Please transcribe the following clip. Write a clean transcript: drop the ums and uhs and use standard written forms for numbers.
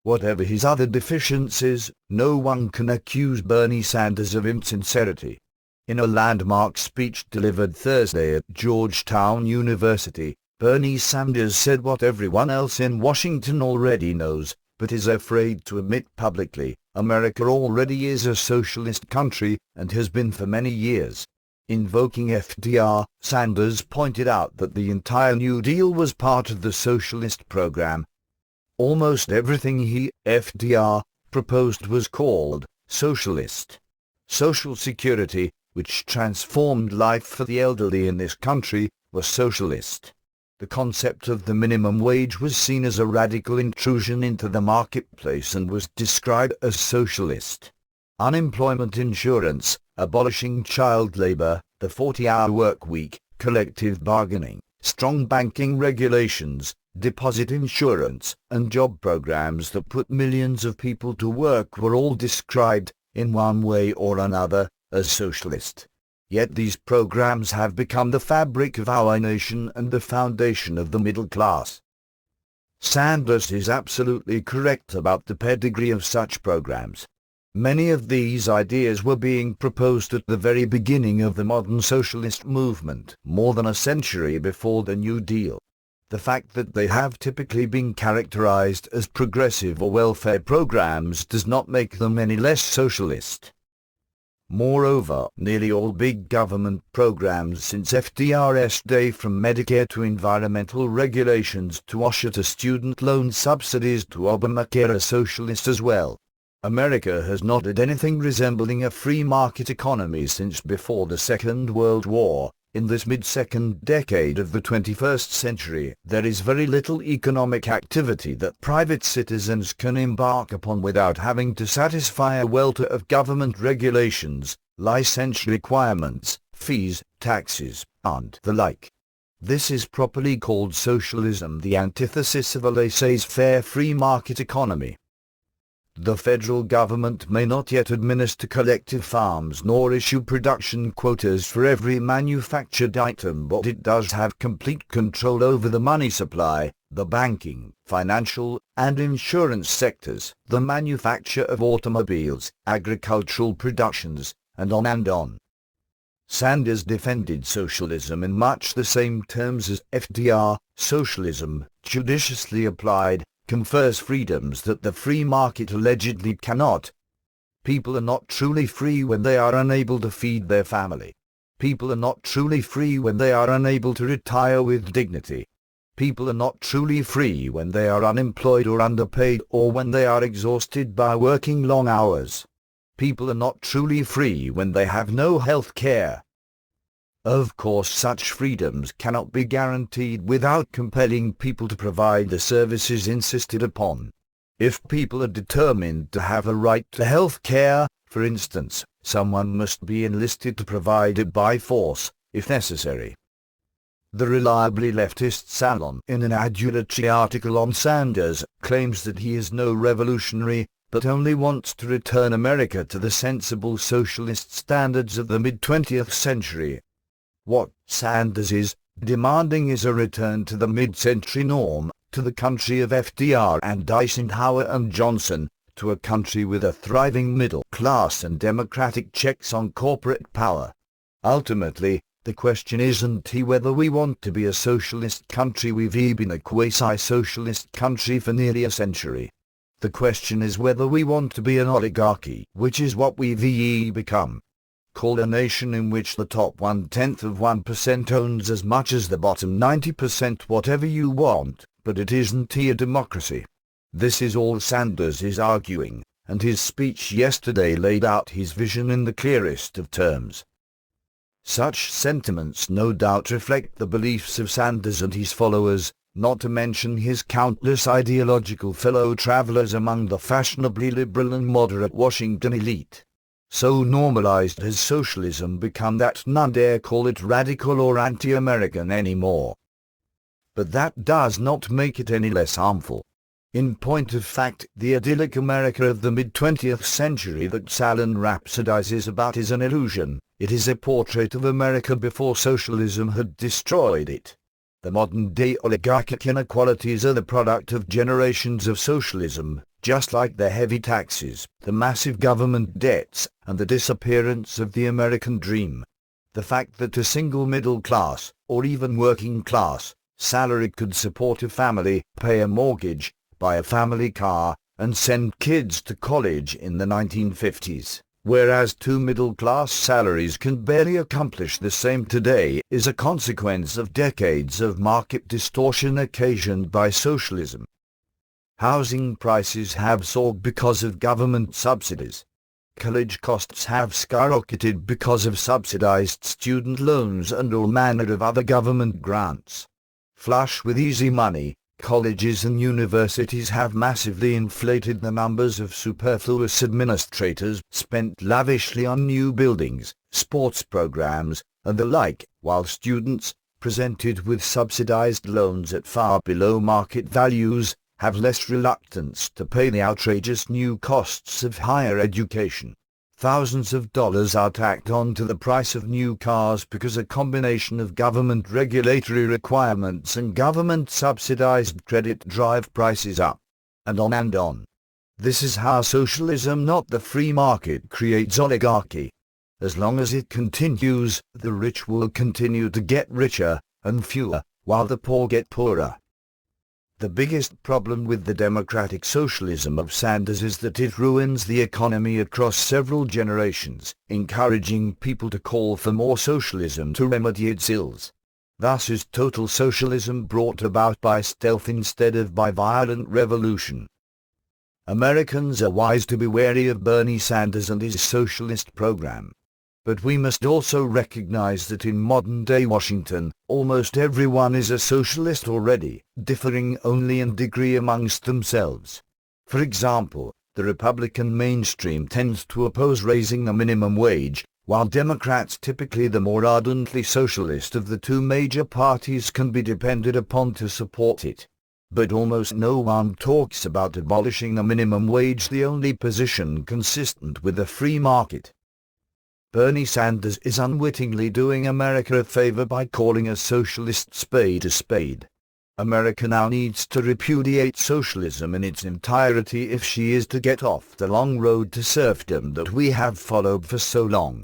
Whatever his other deficiencies, no one can accuse Bernie Sanders of insincerity. In a landmark speech delivered Thursday at Georgetown University, Bernie Sanders said what everyone else in Washington already knows, but is afraid to admit publicly: America already is a socialist country, and has been for many years. Invoking FDR, Sanders pointed out that the entire New Deal was part of the socialist program. Almost everything he, FDR, proposed was called socialist. Social Security, which transformed life for the elderly in this country, was socialist. The concept of the minimum wage was seen as a radical intrusion into the marketplace and was described as socialist. Unemployment insurance, abolishing child labor, the 40-hour work week, collective bargaining, strong banking regulations, deposit insurance, and job programs that put millions of people to work were all described, in one way or another, as socialist. Yet these programs have become the fabric of our nation and the foundation of the middle class. Sanders is absolutely correct about the pedigree of such programs. Many of these ideas were being proposed at the very beginning of the modern socialist movement, more than a century before the New Deal. The fact that they have typically been characterized as progressive or welfare programs does not make them any less socialist. Moreover, nearly all big government programs since FDR's day, from Medicare to environmental regulations to OSHA to student loan subsidies to Obamacare, are socialist as well. America has not had anything resembling a free market economy since before the Second World War. In this mid-second decade of the 21st century, there is very little economic activity that private citizens can embark upon without having to satisfy a welter of government regulations, license requirements, fees, taxes, and the like. This is properly called socialism, the antithesis of a laissez-faire free market economy. The federal government may not yet administer collective farms nor issue production quotas for every manufactured item, but it does have complete control over the money supply, the banking, financial, and insurance sectors, the manufacture of automobiles, agricultural productions, and on and on. Sanders defended socialism in much the same terms as FDR. Socialism, judiciously applied, confers freedoms that the free market allegedly cannot. People are not truly free when they are unable to feed their family. People are not truly free when they are unable to retire with dignity. People are not truly free when they are unemployed or underpaid, or when they are exhausted by working long hours. People are not truly free when they have no health care. Of course, such freedoms cannot be guaranteed without compelling people to provide the services insisted upon. If people are determined to have a right to health care, for instance, someone must be enlisted to provide it by force, if necessary. The reliably leftist Salon, in an adulatory article on Sanders, claims that he is no revolutionary, but only wants to return America to the sensible socialist standards of the mid-20th century. What Sanders is demanding is a return to the mid-century norm, to the country of FDR and Eisenhower and Johnson, to a country with a thriving middle class and democratic checks on corporate power. Ultimately, the question isn't whether we want to be a socialist country. We've been a quasi-socialist country for nearly a century. The question is whether we want to be an oligarchy, which is what we've become. Call a nation in which the top 1/10 of 1% owns as much as the bottom 90%, whatever you want, but it isn't a democracy. This is all Sanders is arguing, and his speech yesterday laid out his vision in the clearest of terms. Such sentiments no doubt reflect the beliefs of Sanders and his followers, not to mention his countless ideological fellow travelers among the fashionably liberal and moderate Washington elite. So normalized has socialism become that none dare call it radical or anti-American anymore. But that does not make it any less harmful. In point of fact, the idyllic America of the mid-20th century that Salon rhapsodizes about is an illusion. It is a portrait of America before socialism had destroyed it. The modern-day oligarchic inequalities are the product of generations of socialism, just like the heavy taxes, the massive government debts, and the disappearance of the American dream. The fact that a single middle class, or even working class, salary could support a family, pay a mortgage, buy a family car, and send kids to college in the 1950s, whereas two middle-class salaries can barely accomplish the same today, is a consequence of decades of market distortion occasioned by socialism. Housing prices have soared because of government subsidies. College costs have skyrocketed because of subsidized student loans and all manner of other government grants. Flush with easy money, colleges and universities have massively inflated the numbers of superfluous administrators, spent lavishly on new buildings, sports programs, and the like, while students, presented with subsidized loans at far below market values, have less reluctance to pay the outrageous new costs of higher education. Thousands of dollars are tacked on to the price of new cars because a combination of government regulatory requirements and government-subsidized credit drive prices up. And on and on. This is how socialism, not the free market, creates oligarchy. As long as it continues, the rich will continue to get richer, and fewer, while the poor get poorer. The biggest problem with the democratic socialism of Sanders is that it ruins the economy across several generations, encouraging people to call for more socialism to remedy its ills. Thus is total socialism brought about by stealth instead of by violent revolution. Americans are wise to be wary of Bernie Sanders and his socialist program. But we must also recognize that in modern-day Washington, almost everyone is a socialist already, differing only in degree amongst themselves. For example, the Republican mainstream tends to oppose raising the minimum wage, while Democrats, typically the more ardently socialist of the two major parties, can be depended upon to support it. But almost no one talks about abolishing the minimum wage, the only position consistent with a free market. Bernie Sanders is unwittingly doing America a favor by calling a socialist spade a spade. America now needs to repudiate socialism in its entirety if she is to get off the long road to serfdom that we have followed for so long.